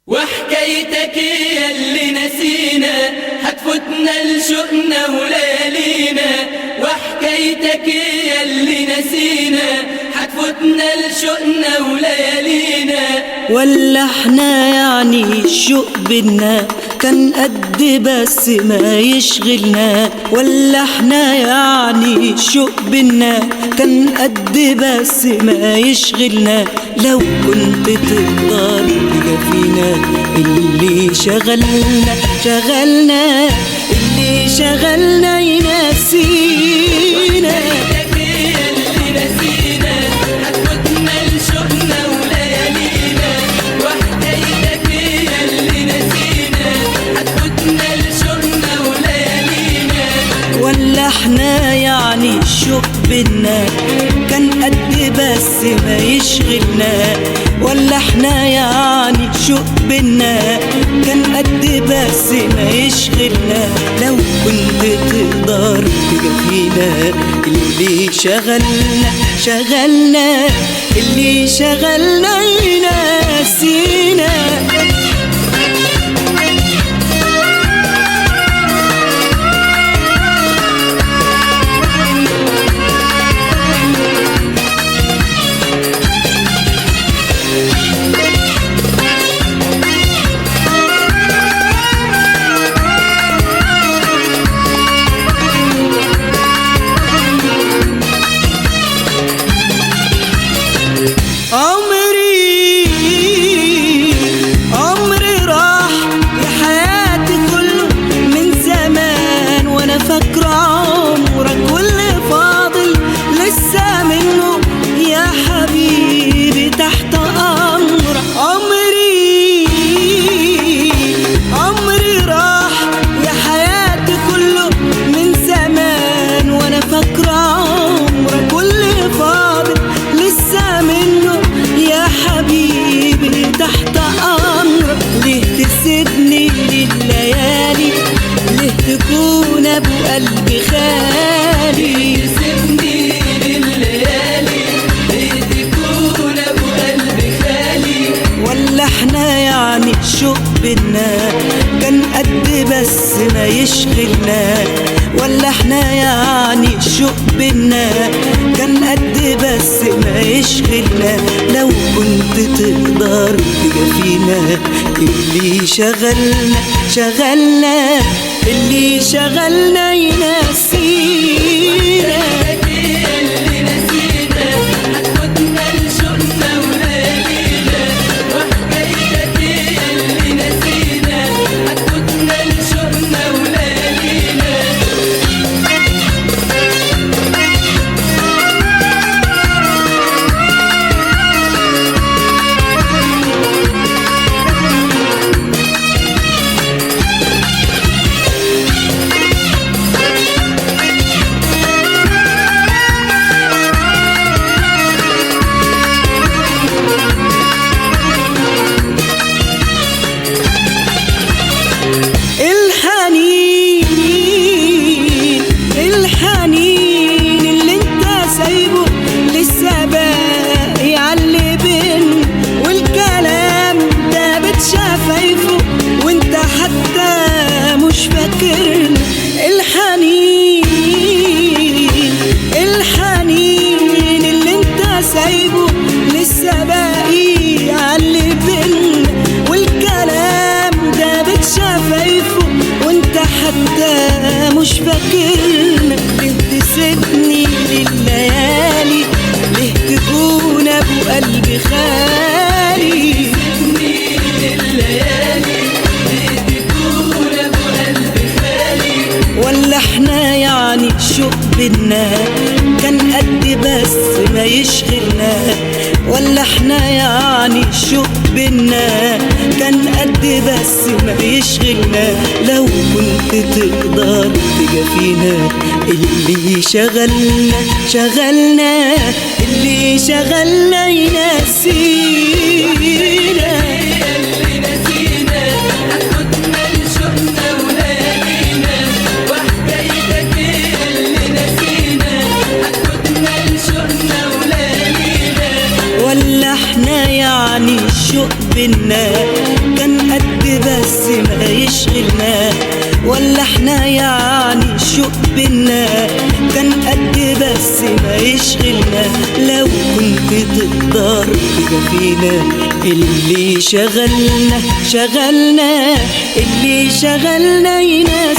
وحكايتك ياللي نسينا هتفوتنا لشوقنا وليالينا. وحكايتك ياللي نسينا هتفوتنا لشوقنا وليالينا. ولا احنا يعني الشوق بينا كان قد بس ما يشغلنا. ولا احنا يعني الشوق بينا كان قد بس ما يشغلنا. لو كنت تقدر تجافينا اللي شغلنا اللي شغلنا ينسينا. ولا احنا يعني الشوق بينا كان قد بس ما يشغلنا. ولا احنا يعني الشوق بينا كان قد بس ما يشغلنا. لو كنت تقدر تجافينا اللي شغلنا اللي شغلنا ينسينا. عمري راح يا حياتي كله من زمان وانا فاكرة عمرك واللي فاضل لسه منه يا حبيبي تحت امرك. عمري راح يا حياتي كله من زمان وانا فاكرة عمرك واللي فاضل لسه منه يا حبيبي تحت أمرك. ليه تسيبني لليالي؟ ليه تكون أبو قلبي خالي؟ تسيبني لليالي، ليه تكون أبو قلبي خالي؟ ولا احنا يعني الشوق بينا كان قد بس ما يشغلنا. ولا احنا يعني الشوق بينا كان قد بس ما يشغلنا. لو كنت تقدر تجافينا اللي شغلنا اللي شغلنا ينسينا. الحنين اللي انت سايبه لسه باقي عاللي بينا. والكلام ده بتشافايفه وانت حتى مش فاكرنا. الحنين اللي انت سايبه لسه باقي عاللي بينا. والكلام ده بتشافايفه وانت حتى مش فاكرنا. ليه تسيبني لليالي؟ ليه تكون ابو قلبي خالي؟ تسيبني لليالي، ليه تكون أبو قلبي خالي؟ ولا احنا يعني الشوق بينا كان قد بس ما يشغلنا. ولا احنا يعني الشوق بينا كان قد بس ما يشغلنا. لو كنت تقدر تجافينا اللي شغلنا اللي شغلنا ينسينا. ولا احنا يعني الشوق بينا كان يشغلنا، ولا احنا يعني الشوق بينا كان قد بس ما يشغلنا. لو كنت تقدر تكفينا اللي شغلنا اللي شغلنا يناسبنا.